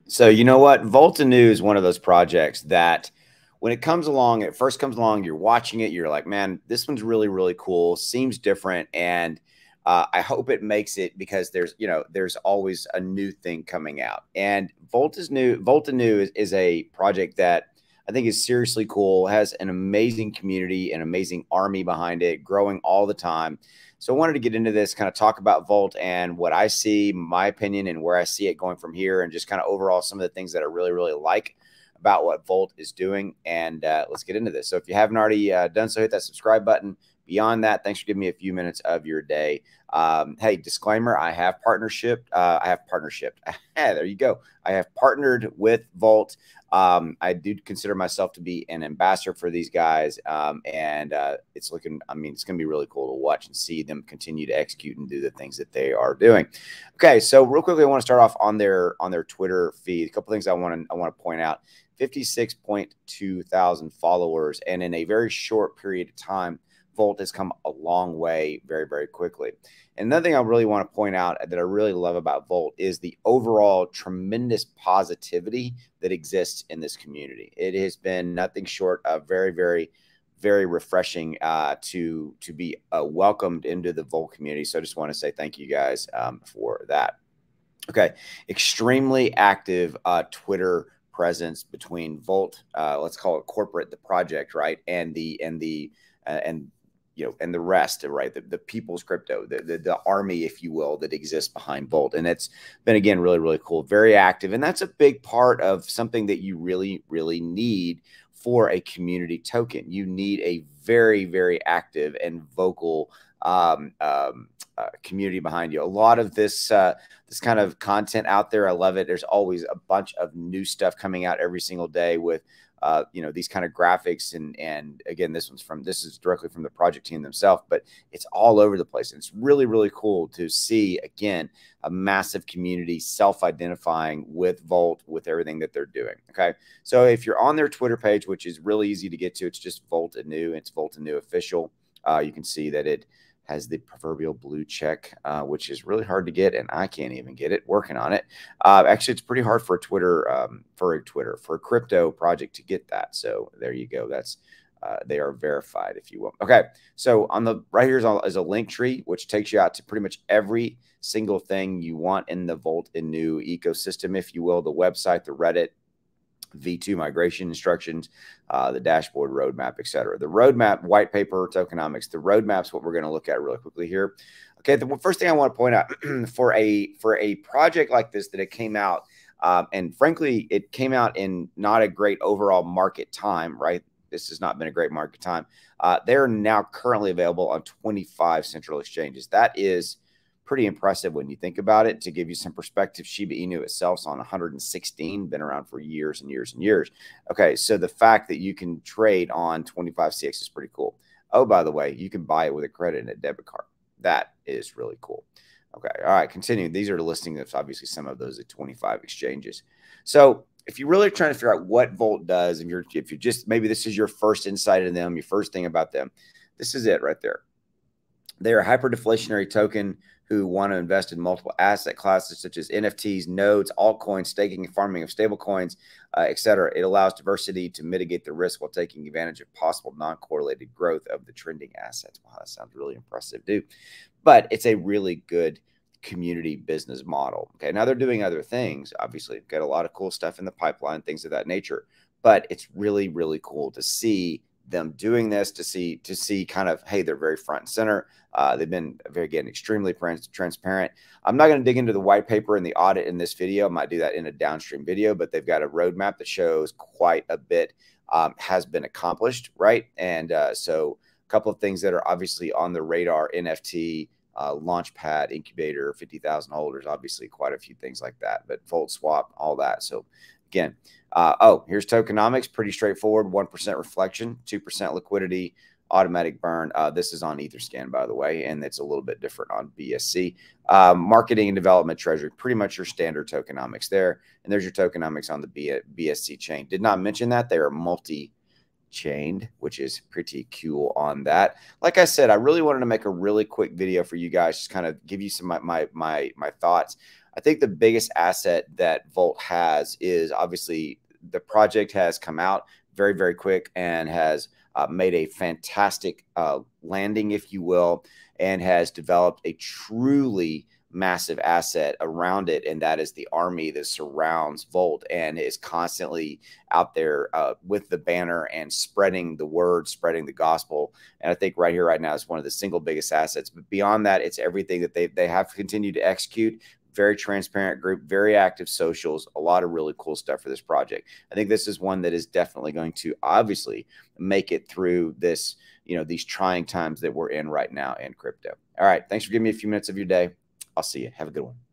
So you know what? Volta New is one of those projects that when it comes along, it first comes along, you're watching it, you're like, man, this one's really, really cool, seems different. And I hope it makes it because there's always a new thing coming out. And Volta New is a project that I think is seriously cool, has an amazing community, an amazing army behind it, growing all the time. So I wanted to get into this, kind of talk about Volt and what I see, my opinion, and where I see it going from here, and just kind of overall some of the things that I really, really like about what Volt is doing. And let's get into this. So if you haven't already done so, hit that subscribe button. Beyond that, thanks for giving me a few minutes of your day. Hey, disclaimer, I have partnership. There you go. I have partnered with Volt. I do consider myself to be an ambassador for these guys. It's looking, I mean, it's going to be really cool to watch and see them continue to execute and do the things that they are doing. Okay. So real quickly, I want to start off on their Twitter feed. A couple things I want to point out. 56.2 thousand followers. And in a very short period of time, Volt has come a long way very, very quickly. And another thing I really want to point out that I really love about Volt is the overall tremendous positivity that exists in this community. It has been nothing short of very, very, very refreshing to be welcomed into the Volt community. So I just want to say thank you guys for that. Okay, extremely active Twitter presence between Volt, let's call it corporate, the project, right, and the rest, right? The people's crypto, the army, if you will, that exists behind Volt. And it's been, again, really, really cool, very active. And that's a big part of something that you really, really need for a community token. You need a very, very active and vocal community behind you. A lot of this kind of content out there, I love it. There's always a bunch of new stuff coming out every single day with these kind of graphics. And again, this is directly from the project team themselves, but it's all over the place. And it's really, really cool to see, again, a massive community self-identifying with Volt, with everything that they're doing. Okay. So if you're on their Twitter page, which is really easy to get to, it's just Volt Anew. It's Volt Anew Official. You can see that it has the proverbial blue check, which is really hard to get, and I can't even get it. Working on it. Actually, it's pretty hard for a crypto project to get that. So there you go. That's they are verified, if you will. Okay, so on the right here is a link tree, which takes you out to pretty much every single thing you want in the Volt Anew ecosystem, if you will. The website, the Reddit, V2 migration instructions, the dashboard roadmap, etc. The roadmap, white paper, tokenomics. The roadmap's what we're going to look at really quickly here. Okay, the first thing I want to point out for a project like this that it came out, and frankly, it came out in not a great overall market time, right? This has not been a great market time. They're now currently available on 25 central exchanges. That is pretty impressive when you think about it. To give you some perspective, Shiba Inu itself is on 116, been around for years and years and years. Okay, so the fact that you can trade on 25CX is pretty cool. Oh, by the way, you can buy it with a credit and a debit card. That is really cool. Okay, all right, continue. These are the listing of obviously some of those at 25 exchanges. So if you're really trying to figure out what Volt does, and if you're just, maybe this is your first insight in them, your first thing about them, this is it right there. They're a hyper-deflationary token who want to invest in multiple asset classes such as NFTs, nodes, altcoins, staking and farming of stablecoins, etc. It allows diversity to mitigate the risk while taking advantage of possible non-correlated growth of the trending assets. Wow, that sounds really impressive, dude. But it's a really good community business model. Okay, now they're doing other things. Obviously, got a lot of cool stuff in the pipeline, things of that nature. But it's really, really cool to see them doing this, to see kind of, hey, they're very front and center. They've been again extremely transparent. I'm not going to dig into the white paper and the audit in this video. I might do that in a downstream video, but they've got a roadmap that shows quite a bit has been accomplished, right? And so a couple of things that are obviously on the radar: NFT, Launchpad, incubator, 50,000 holders, obviously quite a few things like that, but Volt Swap, all that. So again, here's tokenomics, pretty straightforward. 1% reflection, 2% liquidity, automatic burn. This is on Etherscan, by the way, and it's a little bit different on BSC. Marketing and development treasury, pretty much your standard tokenomics there. And there's your tokenomics on the BSC chain. Did not mention that they are multi-chained, which is pretty cool on that. Like I said, I really wanted to make a really quick video for you guys, just kind of give you some my thoughts. I think the biggest asset that Volt has is obviously the project has come out very, very quick and has made a fantastic landing, if you will, and has developed a truly massive asset around it, and that is the army that surrounds Volt and is constantly out there with the banner and spreading the word, spreading the gospel. And I think right here, right now, is one of the single biggest assets. But beyond that, it's everything that they have continued to execute. Very transparent group, very active socials, a lot of really cool stuff for this project. I think this is one that is definitely going to obviously make it through this, these trying times that we're in right now in crypto. All right. Thanks for giving me a few minutes of your day. I'll see you. Have a good one.